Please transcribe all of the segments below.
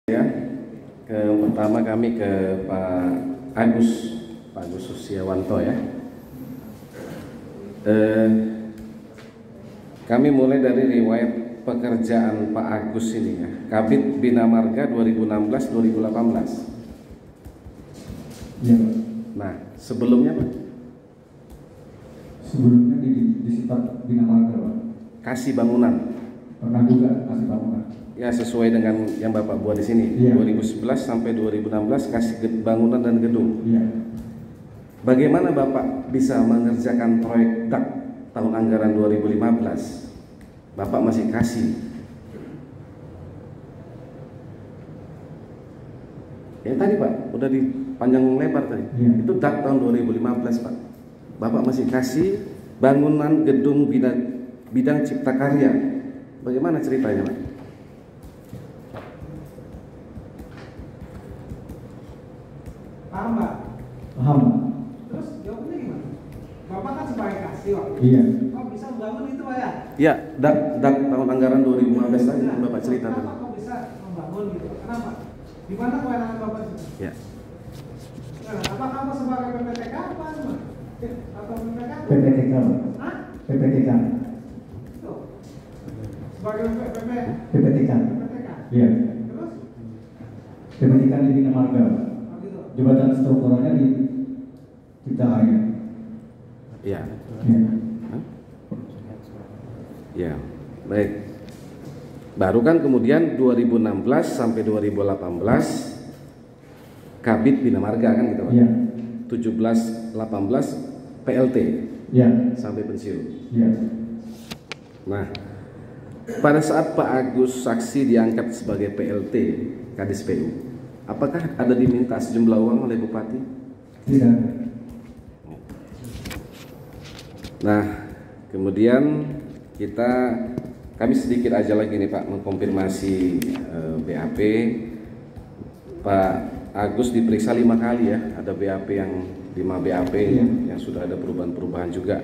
Ya, pertama kami ke Pak Agus Susiawanto ya. Kami mulai dari riwayat pekerjaan Pak Agus ini ya, Kabid Bina Marga 2016-2018. Ya, Nah, sebelumnya Pak? sebelumnya di sifat Bina Marga, Pak. Kasih bangunan. Pernah juga kasih bangunan. Ya, sesuai dengan yang Bapak buat di sini. Iya. 2011 sampai 2016 kasih bangunan dan gedung. Iya. Bagaimana Bapak bisa mengerjakan proyek dak tahun anggaran 2015? Bapak masih kasih. Ya tadi Pak, udah dipanjang lebar tadi. Iya. Itu dak tahun 2015 Pak. Bapak masih kasih bangunan gedung bidang cipta karya. Bagaimana ceritanya Pak? Paham Pak? Paham, Pak? Terus jawabnya gimana? Bapak kan sebagai kasih Pak. Iya. Kok bisa membangun itu Pak ya? Ya, dak tahun anggaran 2015 tadi yang Bapak cerita tadi. Kenapa kok bisa membangun gitu? Kenapa? Di mana kewenangan Bapak itu? Ya. Nah, apa kamu sebagai PPTK apa? Atau PPTK? PPTK, Pak. Hah? PPTK. Itu. Sebagai PPTK? PPTK. PPTK? Iya. Terus? PPTK di Bina Marga, Pak. Oh gitu. Jabatan strukturalnya di Cipta Karya. Iya. Iya. Ya, baik. Baru kan kemudian 2016 sampai 2018 Kabid Bina Marga kan gitu Pak. Iya. 17-18 PLT Iya. sampai pensiun. Iya. Nah, pada saat Pak Agus saksi diangkat sebagai PLT Kadis PU, apakah ada diminta sejumlah uang oleh Bupati? Tidak. Nah, kemudian kami sedikit aja lagi nih Pak mengkonfirmasi BAP. Pak Agus diperiksa 5 kali ya, ada BAP yang 5 BAP yang sudah ada perubahan-perubahan juga.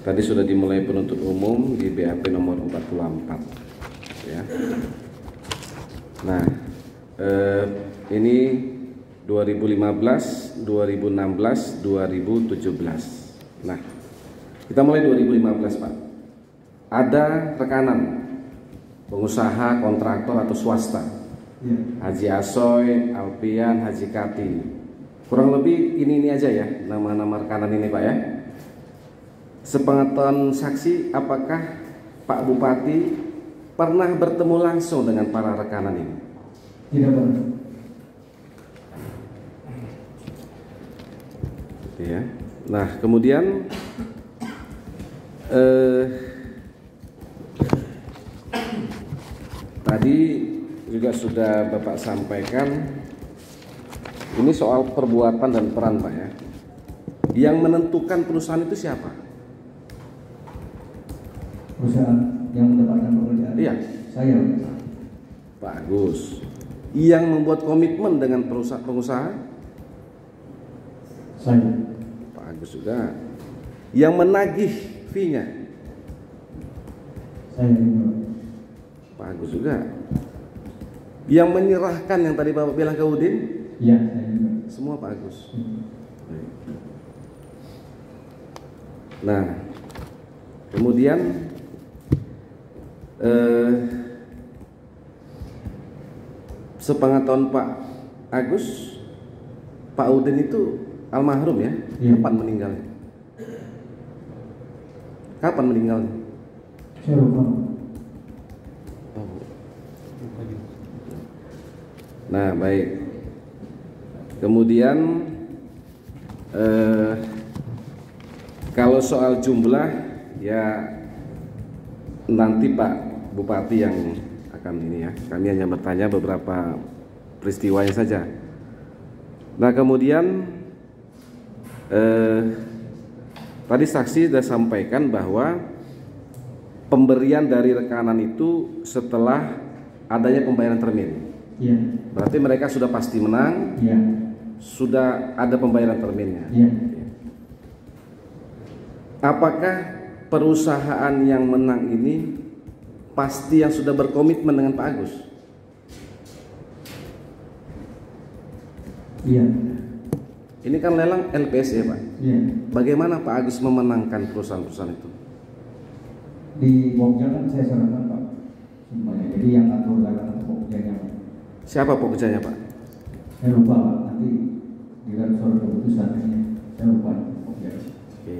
Tadi sudah dimulai penuntut umum di BAP nomor 44 ya. Nah, ini 2015, 2016, 2017. Nah, kita mulai 2015 Pak. Ada rekanan pengusaha, kontraktor atau swasta, Iya. Haji Asoy, Alpian, Haji Kati. Kurang lebih ini aja ya nama-nama rekanan ini Pak ya. Sepengetahuan saksi, apakah Pak Bupati pernah bertemu langsung dengan para rekanan ini? Tidak pernah. Ya. Nah, kemudian tadi juga sudah Bapak sampaikan ini soal perbuatan dan peran Pak ya. Yang menentukan perusahaan itu siapa? Perusahaan yang mendapatkan pekerjaan. Iya. Saya. Pak Agus. Yang membuat komitmen dengan pengusaha? Saya. Pak Agus juga. Yang menagih fee-nya? Saya juga. Pak Agus juga. Yang menyerahkan yang tadi Bapak bilang ke Udin? Iya, saya juga. Semua Pak Agus. Baik. Nah, kemudian sepengetahuan Pak Agus, Pak Udin itu almarhum ya? Iya. Kapan meninggalnya? Kapan meninggalnya? Saya lupa. Nah, baik. Kemudian kalau soal jumlah ya nanti Pak Bupati yang akan ini ya. Kami hanya bertanya beberapa peristiwanya saja. Nah, kemudian tadi saksi sudah sampaikan bahwa pemberian dari rekanan itu setelah adanya pembayaran termin. Iya. Berarti mereka sudah pasti menang, Iya. sudah ada pembayaran terminnya. Iya. Apakah perusahaan yang menang ini pasti yang sudah berkomitmen dengan Pak Agus? Iya. Ini kan lelang LPSE Pak. Iya. Bagaimana Pak Agus memenangkan perusahaan-perusahaan itu? Di Pokja kan saya sarankan Pak semuanya. Jadi yang atur lelang Pokjanya Pak. Siapa pokoknya Pak? Saya lupa Pak. Nanti di dalam surat keputusan ini saya lupa Pokja. Oke.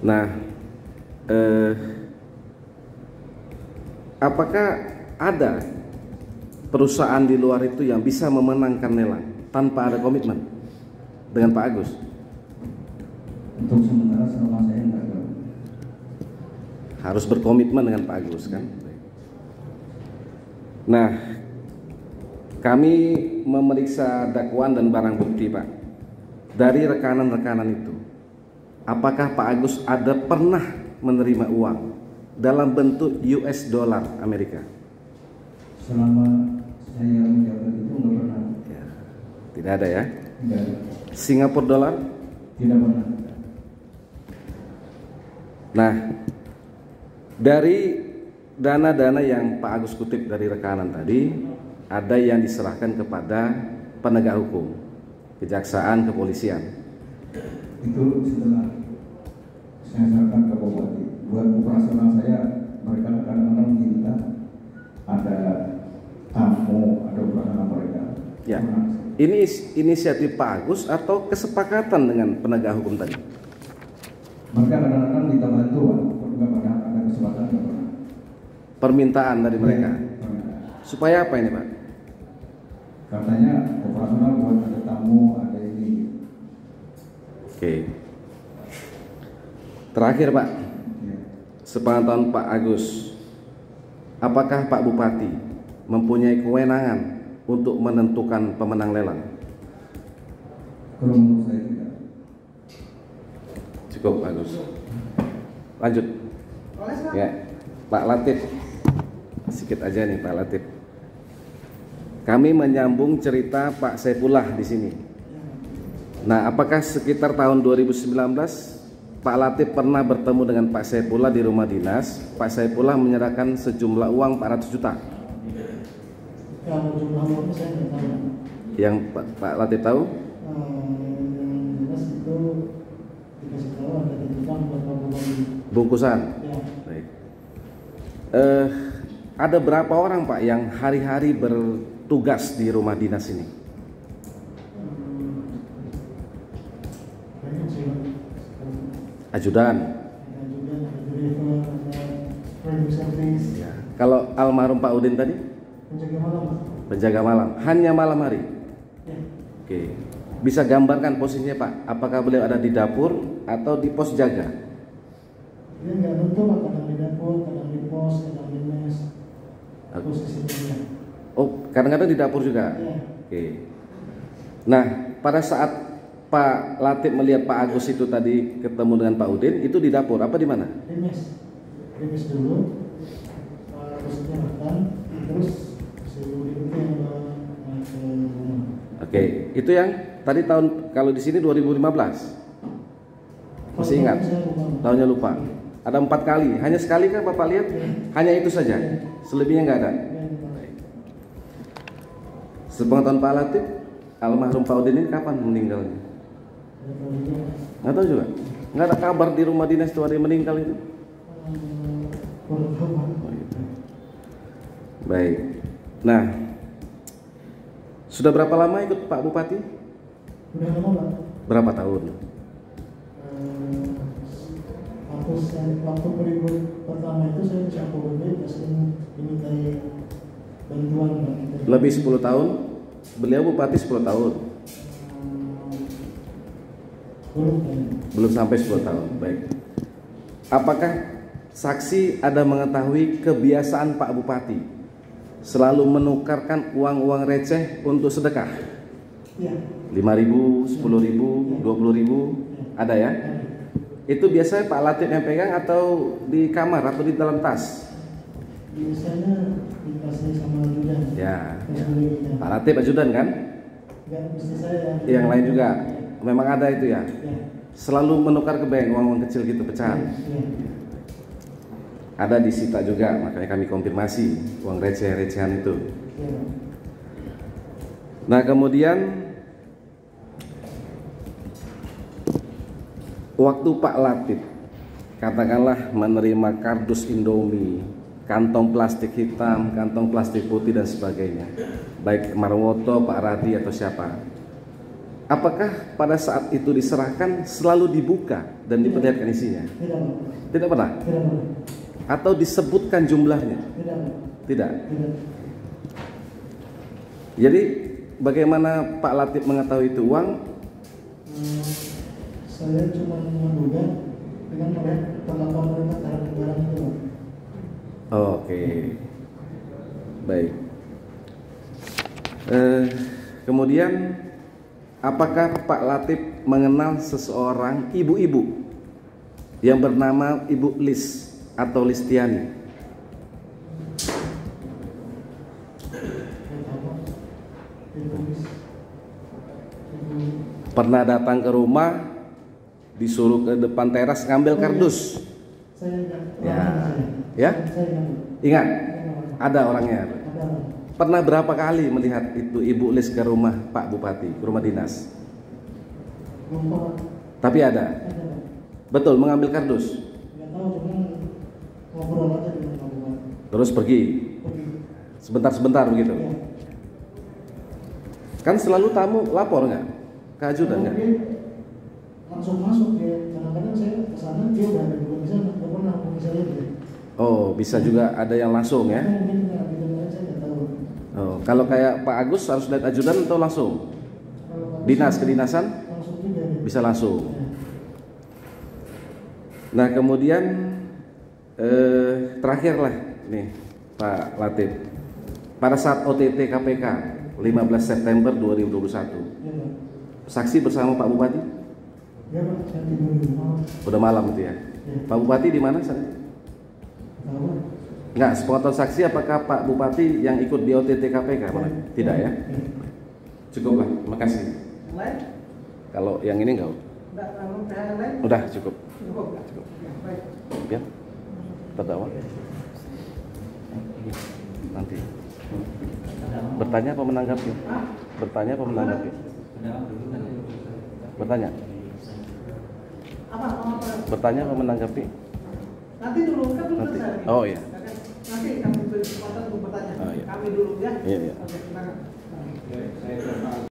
Nah, apakah ada perusahaan di luar itu yang bisa memenangkan lelang tanpa ada komitmen dengan Pak Agus? Untuk sementara selama saya enggak tahu. Harus berkomitmen dengan Pak Agus kan? Nah, kami memeriksa dakwaan dan barang bukti Pak. Dari rekanan-rekanan itu, apakah Pak Agus ada pernah menerima uang dalam bentuk US dollar Amerika? Selama saya menjabat itu enggak pernah. Ya, tidak ada ya. Enggak ada. Singapura dolar? Tidak pernah. Nah, dari dana-dana yang Pak Agus kutip dari rekanan tadi, ada yang diserahkan kepada penegak hukum, kejaksaan, kepolisian. Itu setelah saya serahkan ke Bupati. Buat operasional saya, mereka kadang-kadang minta ada tamu, ada operasional mereka. Ya, ini inisiatif Pak Agus atau kesepakatan dengan penegak hukum tadi? Mereka kadang-kadang minta bantuan, nggak pernah ada kesempatan, nggak pernah. Permintaan dari mereka. Supaya apa ini Pak? Katanya operasional buat ada tamu, ada ini. Oke. Terakhir Pak, Ya. sepengetahuan Pak Agus, apakah Pak Bupati mempunyai kewenangan untuk menentukan pemenang lelang? Kalau menurut saya tidak. Cukup Pak Agus. Lanjut. Oleh sebab Ya, Pak Latif. Sedikit aja nih Pak Latif. Kami menyambung cerita Pak Saifullah di sini. Nah, apakah sekitar tahun 2019 Pak Latif pernah bertemu dengan Pak Saifullah di rumah dinas? Pak Saifullah menyerahkan sejumlah uang 400 juta. Kalau jumlah uangnya saya nggak tahu. Yang Pak Latif tahu? Yang jelas itu dikasih tahu ada titipan buat Pak Bupati. Bungkusan. Ya, Baik. Ada berapa orang Pak yang hari-hari bertugas di rumah dinas ini? banyak sih Pak. Ajudan. Ada juga ada driver, ada cleaning service, Ya. Kalau almarhum Pak Udin tadi penjaga malam Pak. penjaga malam, hanya malam hari. Ya, Oke. Bisa gambarkan posisinya Pak? Apakah beliau ada di dapur atau di pos jaga? dia nggak tentu Pak, kadang di dapur, kadang di pos, kadang di mes. Posisinya. Oh, kadang-kadang di dapur juga. Ya, Oke. Nah, pada saat Pak Latif melihat Pak Agus itu tadi ketemu dengan Pak Udin, itu di dapur apa di mana? di mes dulu. Terusnya makan, terus si Udin itu yang naik ke rumah. Oke, itu yang tadi tahun kalau di sini 2015. Masih ingat? Saya lupa. Tahunnya lupa. Ada 4 kali. Hanya sekali kan Bapak lihat? Hanya itu saja. Selebihnya nggak ada. Sepengetahuan Pak Latif, almarhum Pak Udin ini kapan meninggalnya? Nggak tahu juga. Nggak ada kabar di rumah dinas itu ada yang meninggal itu. Oh, gitu. Baik. Nah, sudah berapa lama ikut Pak Bupati? Udah lama Pak. Berapa tahun? Waktu periode pertama itu saya bisa KBB pasti dimintai bantuan Pak. Lebih 10 tahun. Beliau Bupati 10 tahun. Belum kayaknya. Belum sampai 10 tahun. Baik. Apakah saksi ada mengetahui kebiasaan Pak Bupati selalu menukarkan uang-uang receh untuk sedekah? Iya. 5.000, 10.000, 20.000, ada ya? Itu biasanya Pak Latif yang pegang atau di kamar atau di dalam tas? Biasanya dikasih sama ajudan. Ya, ya. Sendirinya. Pak Latif ajudan kan? Enggak mesti saya. Yang lain juga? Memang ada itu ya? Ya. Selalu menukar ke bank uang-uang kecil gitu pecahan? Ya. Ada disita juga, makanya kami konfirmasi uang receh-recehan itu. Ya. Nah, kemudian waktu Pak Latif katakanlah menerima kardus Indomie, kantong plastik hitam, kantong plastik putih dan sebagainya, baik Marwoto, Pak Radi atau siapa, apakah pada saat itu diserahkan selalu dibuka dan diperlihatkan isinya? Tidak, Pak. Tidak pernah? Tidak, Pak. Atau disebutkan jumlahnya? Tidak, Pak. Tidak. Tidak. Jadi bagaimana Pak Latif mengetahui itu uang? Saya cuma menduga dengan melihat perlakuan mereka terhadap barang itu, Pak. Oke, baik. Kemudian, apakah Pak Latif mengenal seseorang ibu-ibu yang bernama Ibu Lis atau Listiani? Pernah datang ke rumah, disuruh ke depan teras ngambil kardus? Saya ingat. Ya, ya? Saya ingat. Ingat? Ada orangnya. Ada, Pak. Pernah berapa kali melihat itu Ibu Lis ke rumah Pak Bupati, ke rumah dinas? Lupa, Pak. Tapi ada. Ada, Pak. Betul, mengambil kardus. Nggak tahu, cuma ngobrol aja dengan Pak Bupati. Terus pergi. Pergi. Sebentar-sebentar begitu. Ya. Kan selalu tamu lapor nggak? Ke ajudan nggak? Dia langsung masuk ya. Kadang-kadang saya ke sana dia udah ada di sana, nggak pernah bisa lihat ya. Oh, bisa juga ada yang langsung ya? Mungkin nggak di tempat saya nggak tahu. Oh, kalau kayak Pak Agus harus lihat ajudan atau langsung? Kalau Pak Dinas, Agus kedinasan? langsung juga ya. Bisa langsung. Ya. Nah, kemudian terakhirlah nih Pak Latif. Pada saat OTT KPK 15 September 2021, Ya, Pak. saksi bersama Pak Bupati? Ya, Pak. Saya tidur di rumah. Udah malam itu ya. Ya. Pak Bupati di mana saat itu? Tahu, Pak. Enggak, sepotong saksi apakah Pak Bupati yang ikut di OTT KPK? Mana? Tidak ya? Ya. Cukup lah, makasih. Yang lain? Kalau yang ini enggak? Enggak, kalau yang lain? Udah cukup. Cukup. Cukup. Ya, baik. Ya, terdakwa. Nanti. Bertanya apa menanggapi? Bertanya apa menanggapi? Bertanya. Apa? Bertanya apa menanggapi? Nanti dulu, kan belum Nanti. selesai. Oh iya. Nanti kami beri kesempatan untuk bertanya. Oh, iya. Kami dulu ya. Iya, iya. Oke, silakan.